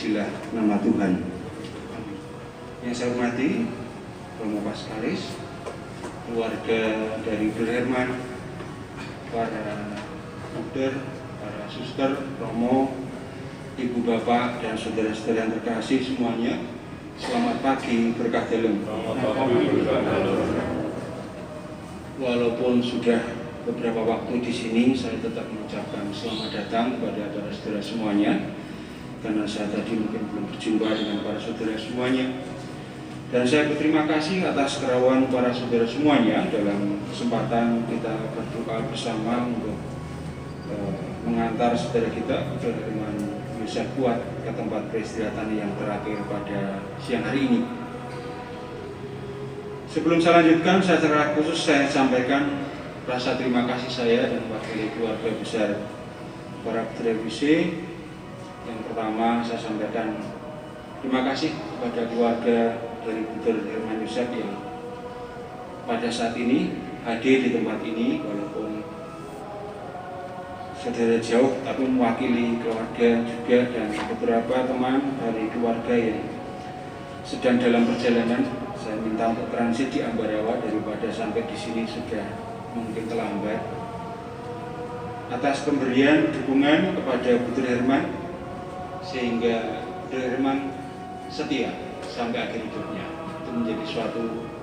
terpujilah nama Tuhan. Yang saya hormati Romo Paskalis, keluarga dari Bruder Herman, para bruder, para suster, Romo, ibu bapak dan saudara-saudara yang terkasih semuanya, selamat pagi, berkah dalam. Walaupun sudah beberapa waktu di sini, saya tetap mengucapkan selamat datang kepada para saudara semuanya, karena saya tadi mungkin belum berjumpa dengan para saudara semuanya. Dan saya berterima kasih atas kerawan para saudara semuanya dalam kesempatan kita berdoa bersama untuk mengantar saudara kita, Bruder Herman Yosef Kuat, ke tempat peristirahatan yang terakhir pada siang hari ini. Sebelum saya lanjutkan, secara khusus saya sampaikan rasa terima kasih saya dan mewakili keluarga besar para Bruder WC. Yang pertama saya sampaikan terima kasih kepada keluarga dari Bruder Herman Yosef yang pada saat ini hadir di tempat ini, walaupun saudara jauh tapi mewakili keluarga juga, dan beberapa teman dari keluarga yang sedang dalam perjalanan. Saya minta untuk transit di Ambarawa daripada sampai di sini sudah mungkin terlambat. Atas pemberian dukungan kepada Bruder Herman sehingga Bruder Herman setia sampai akhir hidupnya, itu menjadi suatu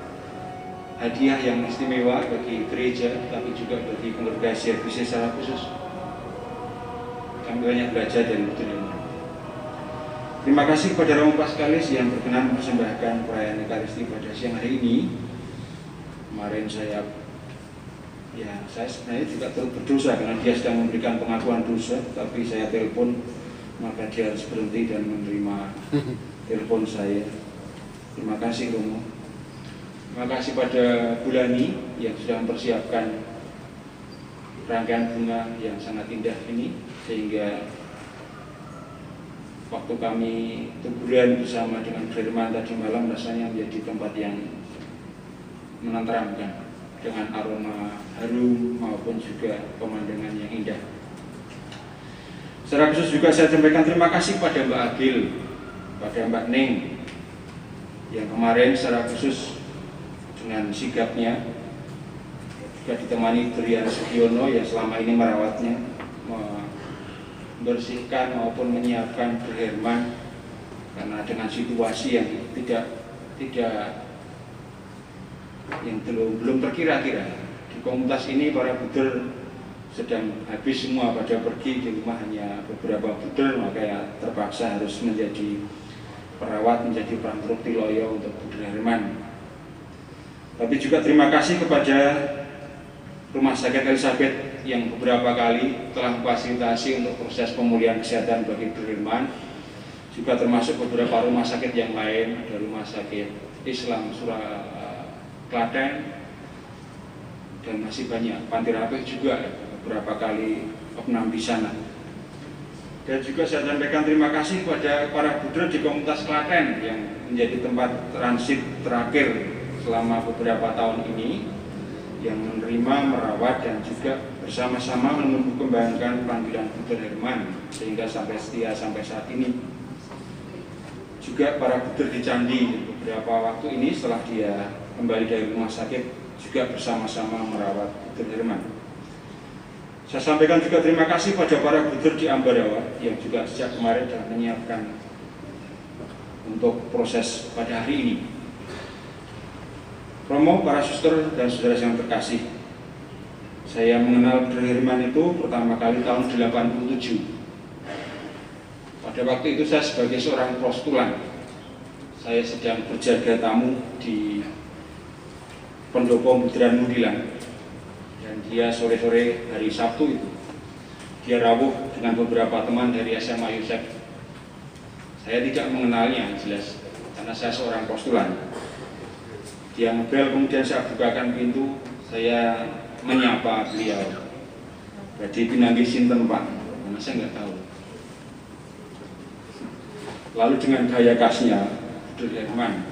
hadiah yang istimewa bagi gereja, tapi juga bagi kongregasi RBC secara khusus. Kami banyak belajar dari Bruder Herman. Terima kasih kepada Romo Paskalis yang berkenan mempersembahkan perayaan Ekaristi pada siang hari ini. Kemarin saya sebenarnya juga turut berdosa karena dia sedang memberikan pengakuan dosa, tapi saya telepon, maka dia harus berhenti dan menerima telepon saya. Terima kasih Romo. Terima kasih pada Bulani yang sudah mempersiapkan rangkaian bunga yang sangat indah ini, sehingga waktu kami teguran bersama dengan Bruder Herman tadi malam rasanya menjadi tempat yang menenteramkan dengan aroma harum maupun juga pemandangan yang indah. Secara khusus juga saya sampaikan terima kasih pada Mbak Agil, pada Mbak Neng yang kemarin secara khusus dengan sigapnya, juga ditemani Trian Sugiono yang selama ini merawatnya, membersihkan maupun menyiapkan Bruder Herman, karena dengan situasi yang belum terkira-kira. Di komunitas ini para bruder sedang habis semua pada pergi, di rumah hanya beberapa bruder, maka terpaksa harus menjadi perawat, menjadi prantrukti loyo untuk Bruder Herman. Tapi juga terima kasih kepada Rumah Sakit Elizabeth yang beberapa kali telah memfasilitasi untuk proses pemulihan kesehatan bagi Bruder Herman, juga termasuk beberapa rumah sakit yang lain, ada Rumah Sakit Islam Klaten, dan masih banyak, Panti Rapih juga beberapa kali opnam di sana. Dan juga saya sampaikan terima kasih kepada para bruder di komunitas Klaten yang menjadi tempat transit terakhir selama beberapa tahun ini, yang menerima, merawat, dan juga bersama-sama menumbuh kembangkan panggilan Bruder Herman sehingga sampai setia sampai saat ini. Juga para bruder di Candi beberapa waktu ini setelah dia kembali dari rumah sakit juga bersama-sama merawat Bruder Herman. Saya sampaikan juga terima kasih pada para bruder di Ambarawa yang juga sejak kemarin telah menyiapkan untuk proses pada hari ini. Romo, para suster dan saudara yang terkasih, saya mengenal Bruder Herman itu pertama kali tahun 87. Pada waktu itu saya sebagai seorang postulan, saya sedang berjaga tamu di Pendopo Buderan Mundilan, dan dia sore-sore hari Sabtu itu dia rawuh dengan beberapa teman dari SMA Yosef. Saya tidak mengenalnya jelas karena saya seorang postulan. Dia ngebel, kemudian saya bukakan pintu, saya menyapa beliau. Jadi pinanggi sinten Pak, karena saya nggak tahu. Lalu dengan gaya khasnya Bruder Herman,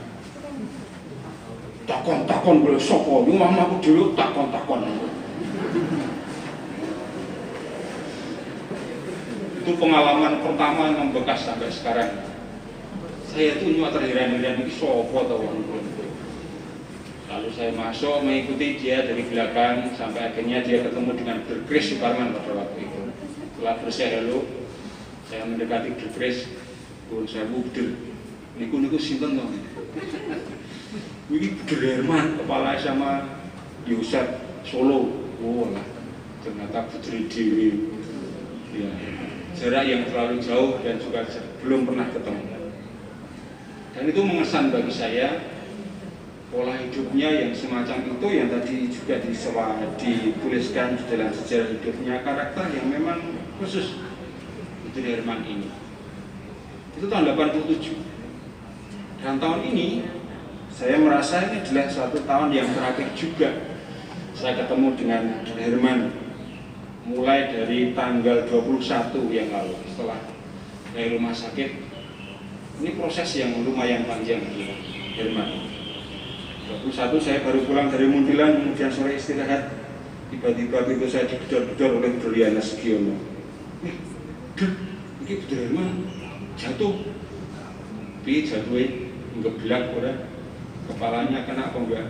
takon boleh sopo, nyuwang aku dulu takon. Itu pengalaman pertama yang membekas sampai sekarang. Saya tuh cuma terheran-heran, ini sopo atau lalu saya masuk mengikuti dia dari belakang sampai akhirnya dia ketemu dengan Dr. Chris Suparman pada waktu itu. Setelah bersih hello, saya mendekati Dr. Chris, saya buder, niku sinten toh? Ini Dr. Herman, kepala sama Yusuf Solo. Oh lah, ternyata Putri Dewi. Ya, jarak yang terlalu jauh dan juga belum pernah ketemu. Dan itu mengesan bagi saya, pola hidupnya yang semacam itu yang tadi juga dituliskan di dalam sejarah hidupnya, karakter yang memang khusus Dr. Herman ini. Itu tahun 87. Dan tahun ini saya merasa ini adalah suatu tahun yang terakhir juga saya ketemu dengan Dr. Herman, mulai dari tanggal 21 yang lalu setelah dari rumah sakit. Ini proses yang lumayan panjang, Herman. 21 saya baru pulang dari Muntilan, kemudian sore istirahat. Tiba-tiba itu saya digedor-gedor oleh Juliana Sugiono. Ini Dr. Herman jatuh. Tapi jatuhnya ngeblak orang, kepalanya kena apa enggak?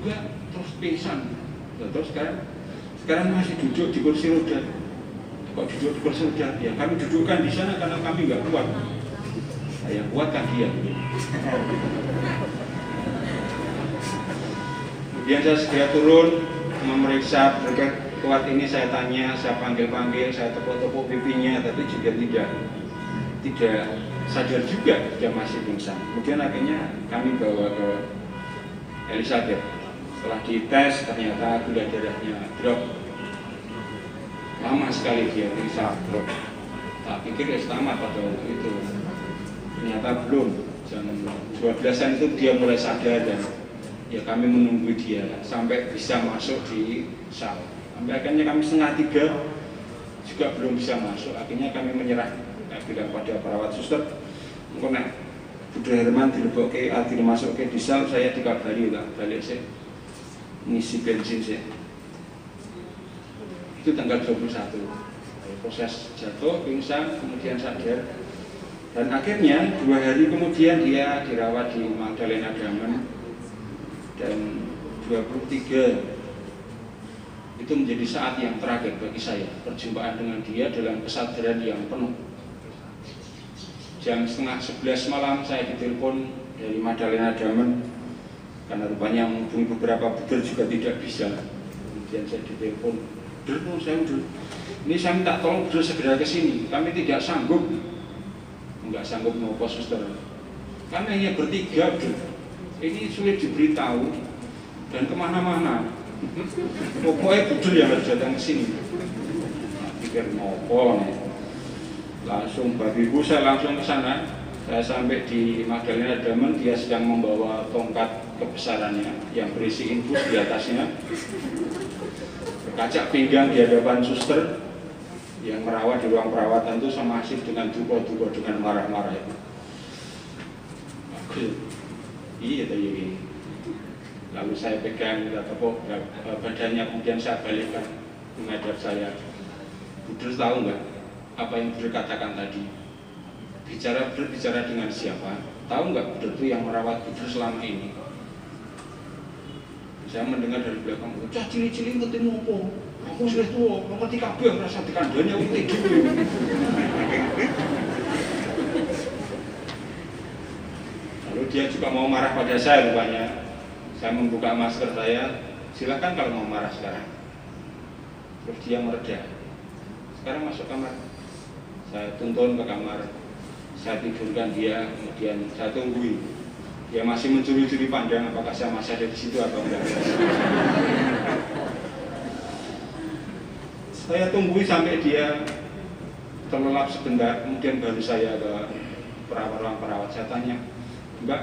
Enggak, terus pingsan. Terus sekarang masih duduk di kursi roda. Kok duduk di kursi roda? Ya kami dudukkan di sana karena kami nggak kuat. Yang kuat kan dia. Kemudian saya segera turun memeriksa berkat kuat ini, saya tanya, saya panggil, saya tepuk-tepuk pipinya, tapi juga tidak sadar juga dia masih pingsan. Kemudian akhirnya kami bawa ke Elizabeth. Setelah dites ternyata gula darahnya drop. Lama sekali dia bisa drop. Tak pikir ya tamat pada waktu itu. Ternyata belum, jam 12-an itu dia mulai sadar dan ya kami menunggu dia sampai bisa masuk di sal. Sampai akhirnya kami 2:30 juga belum bisa masuk. Akhirnya kami menyerah, bilang pada perawat suster, "Engko Dr. Herman dilebokke dimasukke di sal, saya dikabari lah balik sih ngisi bensin sih." Itu tanggal 21. Proses jatuh, pingsan, kemudian sadar. Dan akhirnya 2 hari kemudian dia dirawat di Magdalena Damen. Dan 23 itu menjadi saat yang terakhir bagi saya, perjumpaan dengan dia dalam kesadaran yang penuh. Jam 10:30 malam saya ditelepon dari Magdalena Damen, karena rupanya menghubungi beberapa buder juga tidak bisa. Kemudian saya ditelepon, ini saya minta tolong buder segera ke sini, kami tidak sanggup. Enggak sanggup ngopo suster, karena hanya bertiga, ini sulit diberitahu dan kemana-mana. Pokoknya budel yang harus datang ke sini. Pikir ngopo nih. Langsung babiku saya langsung ke sana. Saya sampai di Magdalena Damen, dia sedang membawa tongkat kebesarannya yang berisi infus di atasnya. Berkacak pinggang di hadapan suster yang merawat di ruang perawatan itu sama asik dengan duko-duko dengan marah-marah itu. Bagus. Iya tadi ini. Lalu saya pegang, tepuk badannya, kemudian saya balikkan menghadap saya. Buder tahu nggak apa yang Buder katakan tadi? Bicara dengan siapa? Tahu nggak Buder itu yang merawat Buder selama ini? Saya mendengar dari belakang, "Cah cili-cili ketemu apa? Aku sudah tua, ngerti kabeh rasa dikandani aku tidur." Lalu dia juga mau marah pada saya rupanya. Saya membuka masker saya, "Silakan kalau mau marah sekarang." Terus dia mereda. "Sekarang masuk kamar." Saya tuntun ke kamar, saya tidurkan dia, kemudian saya tungguin. Dia masih mencuri-curi pandang apakah saya masih ada di situ atau enggak. Saya tungguin sampai dia terlelap sebentar, kemudian baru saya ke perawat. Saya tanya, "Mbak,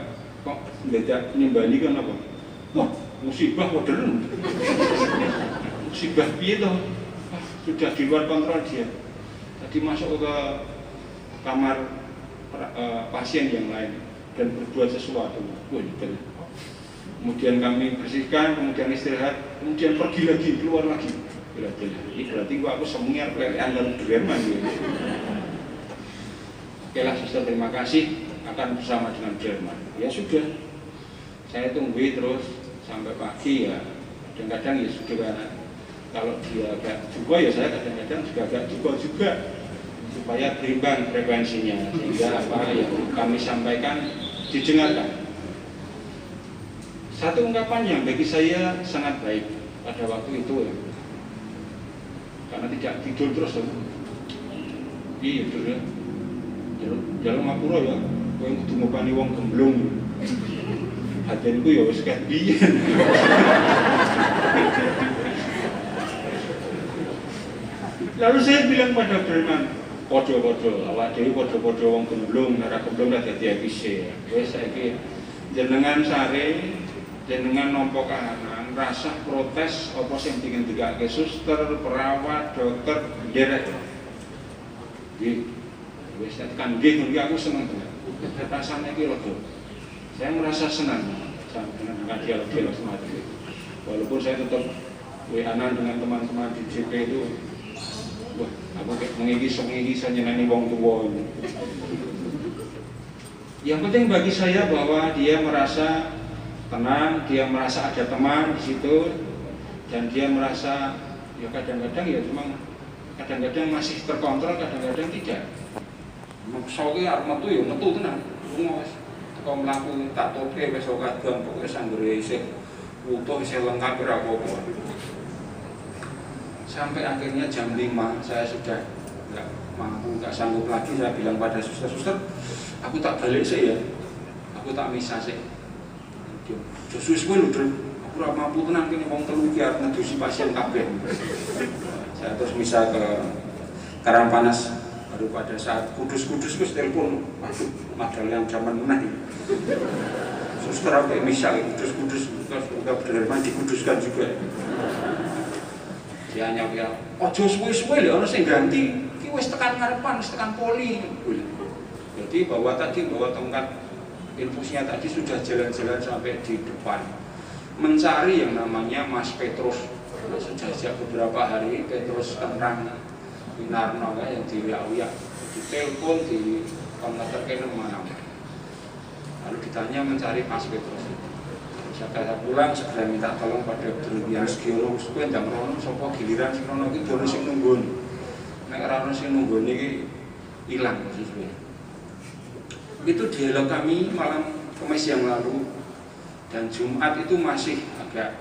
kok mendadak nimbali kan apa?" "Wah, musibah modern." "Musibah piye toh?" "Wah, sudah di luar kontrol dia. Tadi masuk ke kamar pasien yang lain dan berbuat sesuatu." Kemudian kami bersihkan, kemudian istirahat, kemudian pergi lagi, keluar lagi. Ini berarti aku semuanya pelean dan Herman gitu. Oke lah suster, terima kasih. akan bersama dengan Jerman. Ya sudah, saya tunggu terus sampai pagi ya. Kadang-kadang ya sudah, kalau dia agak juga ya saya kadang-kadang juga agak juga supaya berimbang frekuensinya, sehingga apa yang kami sampaikan didengarkan. Satu ungkapan yang bagi saya sangat baik pada waktu itu ya, karena tidak tidur terus ya. Iya betul ya. Dalam Mapura ya, kowe kudu ngopani wong gemblung. Hatinku ya wis ket biyen. Lalu saya bilang pada Berman, podo-podo, awak dhewe podo-podo wong gemblung, ora gemblung ora dadi efise. Wis saiki jenengan sare, jenengan nampa kahanan, rasa protes apa sing dingin digake suster, perawat, dokter, derek. Nggih, wis tekan nggih niki aku seneng banget. Rasane iki lega. Saya merasa senang dengan dialog semacam itu. Walaupun saya tetap WA-an dengan teman-teman di JP itu, wah, aku kayak mengigis nyenani wong tua ini. Yang penting bagi saya bahwa dia merasa tenang, dia merasa ada teman di situ, dan dia merasa ya kadang-kadang ya memang kadang-kadang masih terkontrol, kadang-kadang tidak. Maksoke arep metu ya metu tenan. Wis teko mlaku tak tope wis ora kadang pokoke sanggere isih utuh isih lengkap ora apa-apa. Sampai akhirnya jam 5 saya sudah enggak mampu, enggak sanggup lagi. Saya bilang pada suster-suster, aku tak balik sih ya. Aku tak misah sih. Josus kowe lho, aku ora mampu tenan kene wong telu iki arep ngedusi pasien kabeh. Saya terus misah ke Karangpanas. Baru pada saat kudus-kudus terus telepon, waduh, modal yang zaman meneh. Suster apa misal kudus-kudus terus udah benar-benar dikuduskan juga. Dia hanya bilang, ojo suwe-suwe lho ana sing ganti. Iki wis tekan ngarepan, wis tekan poli. Jadi bahwa tongkat infusnya tadi sudah jalan-jalan sampai di depan, mencari yang namanya Mas Petrus. Nah, sejak beberapa hari Petrus tentang Winarno yang diriak-riak, ditelepon, di kontak ke mana. Lalu ditanya mencari Mas Petrus. Saya pulang segera minta tolong pada Bias Geolog, supaya ndang rono sapa giliran sing rono iki dono sing nunggun. Nek ora ono sing nunggun iki ilang sesuai. Itu dialog kami malam Kamis yang lalu, dan Jumat itu masih agak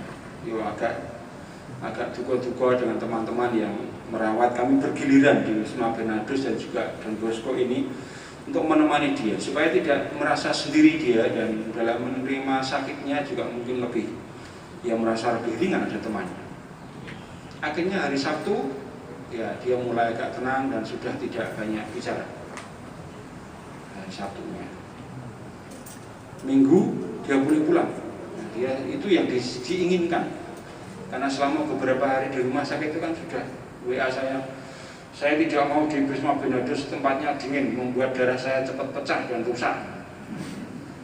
duka-duka dengan teman-teman yang merawat kami bergiliran di Wisma Bernardus dan juga Don Bosco ini untuk menemani dia supaya tidak merasa sendiri dia, dan dalam menerima sakitnya juga mungkin lebih merasa lebih ringan ada temannya. Akhirnya hari Sabtu ya dia mulai agak tenang dan sudah tidak banyak bicara. Hari Sabtunya, Minggu dia boleh pulang. Nah, dia itu yang diinginkan, karena selama beberapa hari di rumah sakit itu kan sudah WA saya tidak mau di Wisma Bernardus, tempatnya dingin, membuat darah saya cepat pecah dan rusak.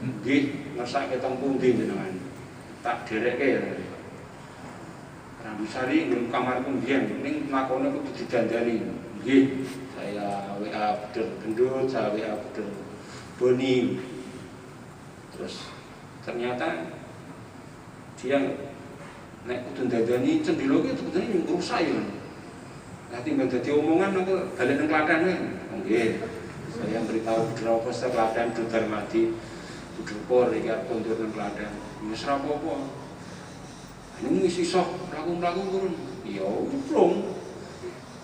Nggih, ngersak ketong pundi jenengan. Tak dereke ya. Rambusari nang kamarku mbiyen, ning lakone kudu didandani. Nggih, saya WA Buder Gendut, saya WA Buder Boni. Terus ternyata dia nek kudu dandani cendilo ki sebetulnya rusak ya. Nah, tinggal jadi omongan aku balik nang Klaten kan. Nggih. Saya beritahu Budra Poster Klaten Budar Mati. Budrupor iki arep kondur nang Klaten. Wis ora apa-apa. Ini wis iso mlaku-mlaku turun. Ya ulung.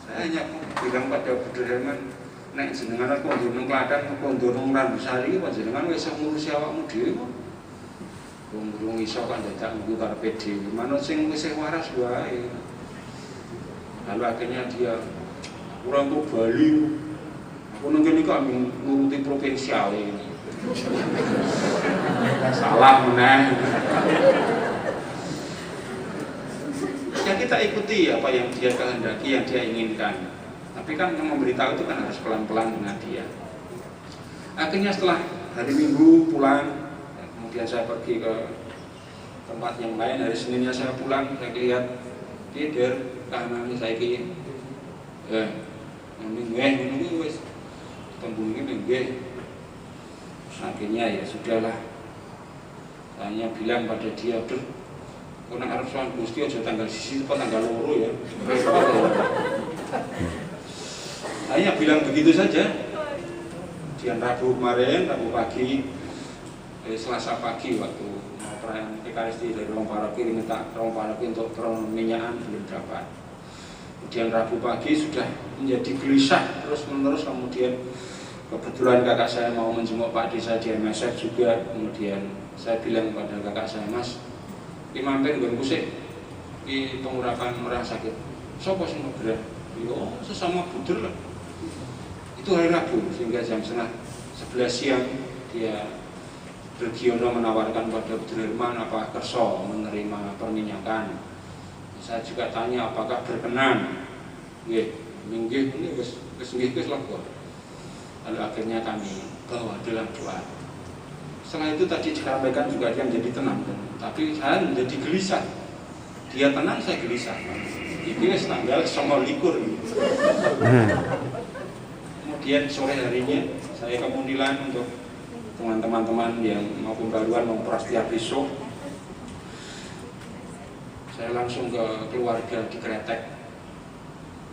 Saya hanya bilang pada Budra Herman, nek jenengan kondur nang Klaten, kondur nang Rambusari, panjenengan wis iso ngurusi awakmu dhewe kok. Wong iso kan dadak nggo karepe dhewe. Manut sing wis waras wae. Lalu akhirnya dia kurang ke Bali, aku nunggu kami nguruti provinsial ini. Salah meneh. Ya kita ikuti apa yang dia kehendaki, yang dia inginkan. Tapi kan yang memberitahu itu kan harus pelan-pelan dengan dia. Akhirnya setelah hari Minggu pulang, kemudian saya pergi ke tempat yang lain. Hari Seninnya saya pulang, saya lihat tidur. Karena ini saya ingin ini wis tembung ini nggih Akhirnya ya sudahlah, saya bilang pada dia, "Duh, kau nak harus soal Gusti aja tanggal sisi atau tanggal loro ya." Saya bilang begitu saja. Kemudian Rabu kemarin, Rabu pagi, Selasa pagi waktu mau perayaan Ekaristi dari Romo Paroki, minta Romo Paroki untuk minyakan belum dapat. Kemudian Rabu pagi sudah menjadi gelisah terus menerus. Kemudian kebetulan kakak saya mau menjenguk Pak Desa di MSF juga. Kemudian saya bilang kepada kakak saya, "Mas, ini mampir nggon kusik, ini pengurapan merah sakit. Sopo sing ngegerah?" "Oh, sesama buder lah." Itu hari Rabu, sehingga jam 11 siang dia Regiono menawarkan pada Buder Herman apa kerso menerima perminyakan. Saya juga tanya apakah berkenan. Nggih, minggih ini wis nggih lega. Lalu akhirnya kami bawa dalam doa. Setelah itu tadi disampaikan juga dia menjadi tenang, tapi saya menjadi gelisah. Dia tenang, saya gelisah. Ini wis tanggal 29 gitu. Kemudian sore harinya saya ke Mundilan untuk teman-teman yang mau pembaruan, mau prasetya besok. Saya langsung ke keluarga di Kretek.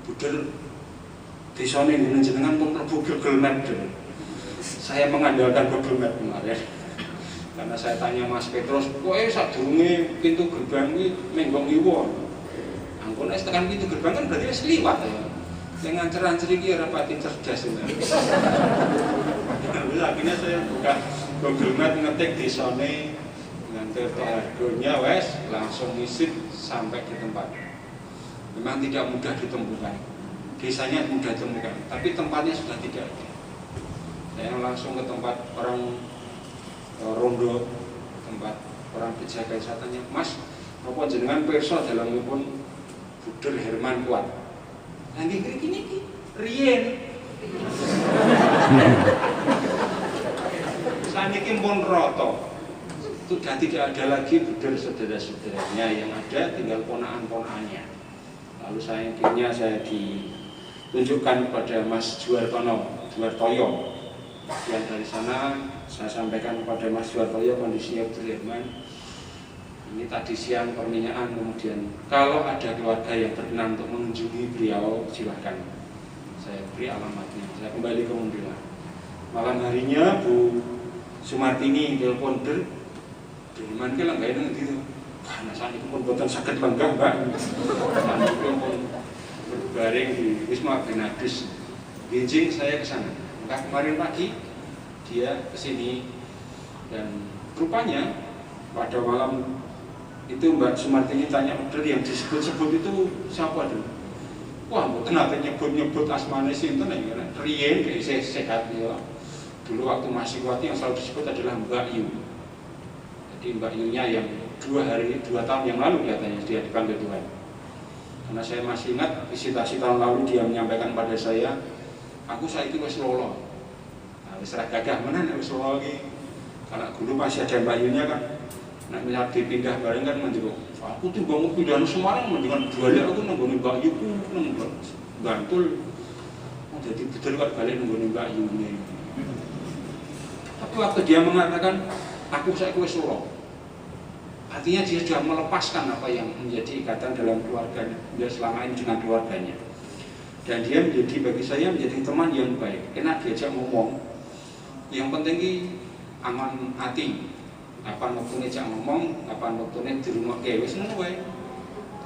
Buder, desa ini jenengan pun mlebu Google Map. Saya mengandalkan Google Map kemarin. Karena saya tanya Mas Petrus, "Kowe sadurunge pintu gerbang iki menggong iwo." Ampun, nek tekan pintu gerbang kan berarti wis liwat ya. Yang ngancer-ngancer ini rapatin cerdas sebenarnya. Akhirnya saya buka Google Map, ngetik desane nganter harganya wes langsung ngisip sampai di tempat. Memang tidak mudah ditemukan, desanya mudah ditemukan, tapi tempatnya sudah tidak ada. Saya langsung ke tempat orang rondo, tempat orang penjaga. Saya tanya, "Mas, apa jenengan pirsa dalamipun Buder Herman kuat?" Lagi gini Rien. Saniki pun roto. Sudah tidak ada lagi Buder saudara-saudaranya, yang ada tinggal ponakan-ponakannya. Lalu akhirnya saya ditunjukkan kepada Mas Juwartoyo. Dan dari sana saya sampaikan kepada Mas Juwartoyo kondisinya Buder Herman. Ini tadi siang perminyakan, kemudian kalau ada keluarga yang berkenan untuk mengunjungi beliau, silahkan. Saya beri alamatnya. Saya kembali ke Mundilan. Malam harinya Bu Sumartini telepon, "Der, Herman ki lenggah nang ndi to?" Karena saat itu pun boten saged lenggah, Mbak. Saat itu pun berbaring di Wisma Benadis. Ginjing saya ke sana. Maka kemarin pagi dia ke sini dan rupanya pada malam itu Mbak Sumartini tanya, "Der, yang disebut-sebut itu siapa dulu?" "Wah, mboten nate nyebut-nyebut asmane sinten ya, Rien kayak sehat ya." Dulu waktu masih kuat yang selalu disebut adalah Mbak Yu. Jadi Mbak Yunya yang 2 tahun yang lalu katanya dia dipanggil Tuhan. Karena saya masih ingat visitasi tahun lalu dia menyampaikan pada saya, "Aku saiki wis lolo." Nah, wis ra gagah menan nek wis lolo iki. Karena dulu masih ada Mbak Yunya kan. Nah, misal dipindah bareng kan menjenguk, "Aku tuh bangun pindahan Semarang menjengan balik aku nang Mbak Yu ku nang Bantul." Jadi betul kok balik nang Mbak Yu ini. Tapi waktu dia mengatakan, "Aku saiki wis loro." Artinya dia sudah melepaskan apa yang menjadi ikatan dalam keluarganya, dia selama ini dengan keluarganya. Dan dia menjadi bagi saya menjadi teman yang baik, enak diajak ngomong. Yang penting ini aman hati. Kapan waktune jak ngomong, kapan waktune dirungokke wis ngono wae.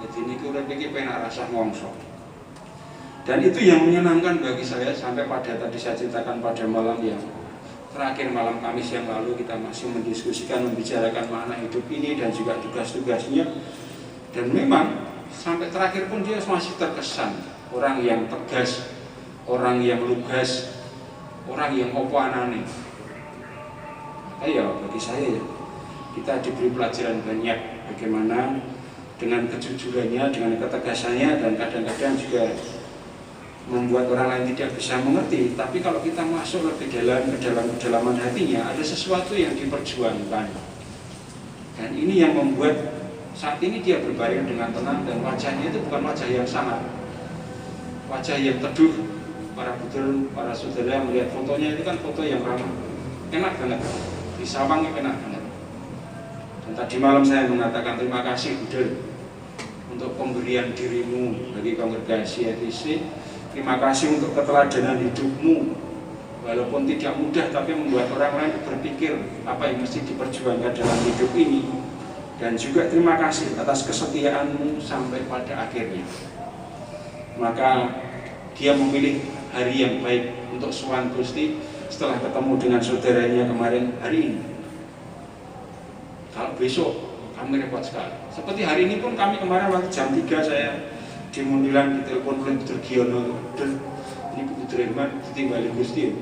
Dadi niku urip iki penak rasa ngongso. Dan itu yang menyenangkan bagi saya sampai pada tadi saya ceritakan pada malam yang terakhir, malam Kamis yang lalu kita masih mendiskusikan, membicarakan makna hidup ini dan juga tugas-tugasnya. Dan memang sampai terakhir pun dia masih terkesan orang yang tegas, orang yang lugas, orang yang opo anane. Ya bagi saya ya, kita diberi pelajaran banyak bagaimana dengan kejujurannya, dengan ketegasannya, dan kadang-kadang juga membuat orang lain tidak bisa mengerti. Tapi kalau kita masuk lebih dalam ke dalam kedalaman hatinya, ada sesuatu yang diperjuangkan. Dan ini yang membuat saat ini dia berbaring dengan tenang dan wajahnya itu bukan wajah yang sangar, wajah yang teduh. Para saudara melihat fotonya itu kan foto yang ramah. enak banget, di Sawang itu enak banget. Dan tadi malam saya mengatakan terima kasih Buddha untuk pemberian dirimu bagi kongregasi ETC. Terima kasih untuk keteladanan hidupmu, walaupun tidak mudah tapi membuat orang lain berpikir apa yang mesti diperjuangkan dalam hidup ini. Dan juga terima kasih atas kesetiaanmu sampai pada akhirnya. Maka dia memilih hari yang baik untuk sowan Gusti setelah ketemu dengan saudaranya kemarin hari ini. Kalau besok kami repot sekali. Seperti hari ini pun kami kemarin waktu jam 3 saya di Mundilan ditelepon oleh Budur Giono. Budur, ini Budur Herman ditinggali Gusti.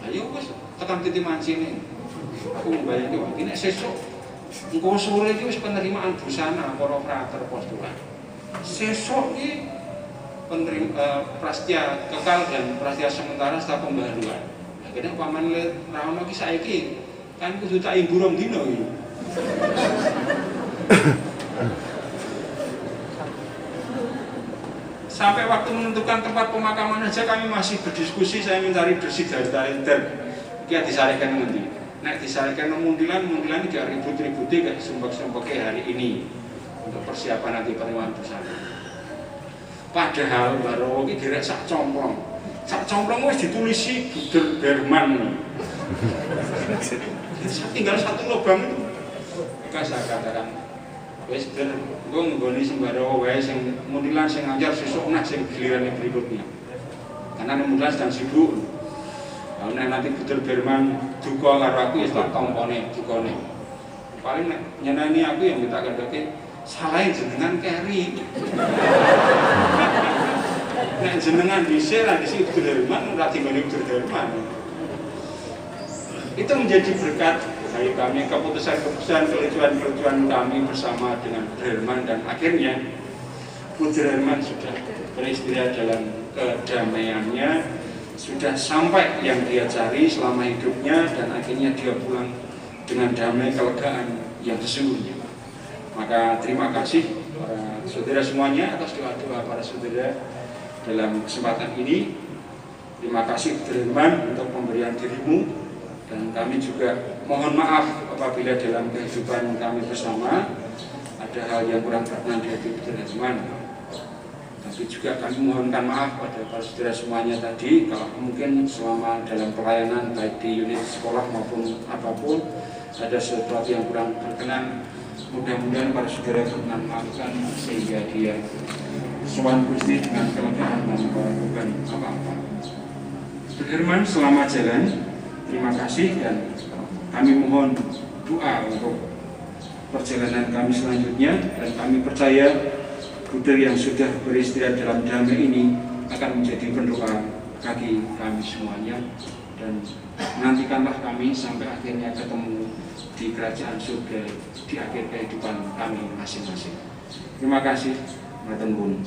Ayo wis tekan titik manci ini. Aku membayangkan wah ini sesuk engko sore iki wis penerimaan busana para frater postulat. Sesuk iki prastia kekal dan prastia sementara setelah pembaharuan. Akhirnya paman le rawono iki saiki kan kudu tak imbu rong dina iki. Sampai waktu menentukan tempat pemakaman aja kami masih berdiskusi, saya mencari bersih dari talenter. Iki disarikan nanti. Nek disarikan Mundilan gak ribut-ribut gak sumpek-sumpeknya hari ini untuk persiapan nanti penerimaan bersama. Padahal baru ini direk sak complong wis ditulisi Budur Berman. Tinggal satu lubang itu. Maka saya katakan wis ber gue nggoni sembaro wae sing Mundilan sing ngajar sesuk nah sing giliran berikutnya. Karena Mundilan sedang sibuk. Kalau nanti Budur Berman duka karo aku ya tak tompone dukane. Paling nek nyeneni aku yang minta kendake salahin jenengan keri. Nek jenengan dhisik ra dhisik Budur Herman ora tinggone Budur Herman. Itu menjadi berkat bagi kami, keputusan-keputusan kelucuan kami bersama dengan Budur Herman, dan akhirnya Budur Herman sudah beristirahat dalam kedamaiannya, sudah sampai yang dia cari selama hidupnya, dan akhirnya dia pulang dengan damai kelegaan yang sesungguhnya. Maka terima kasih para saudara semuanya atas doa-doa para saudara dalam kesempatan ini. Terima kasih Budur Herman untuk pemberian dirimu, dan kami juga mohon maaf apabila dalam kehidupan kami bersama ada hal yang kurang berkenan di hati Budur Herman. Tapi juga kami mohonkan maaf pada para saudara semuanya tadi kalau mungkin selama dalam pelayanan baik di unit sekolah maupun apapun ada sesuatu yang kurang berkenan. Mudah-mudahan para saudara berkenan maafkan sehingga dia sowan Gusti dengan kelegaan tanpa melakukan apa-apa. Budur Herman selamat jalan, terima kasih, dan kami mohon doa untuk perjalanan kami selanjutnya, dan kami percaya Budur yang sudah beristirahat dalam damai ini akan menjadi pendoa bagi kami semuanya, dan nantikanlah kami sampai akhirnya ketemu di kerajaan surga di akhir kehidupan kami masing-masing. Terima kasih, matur nuwun.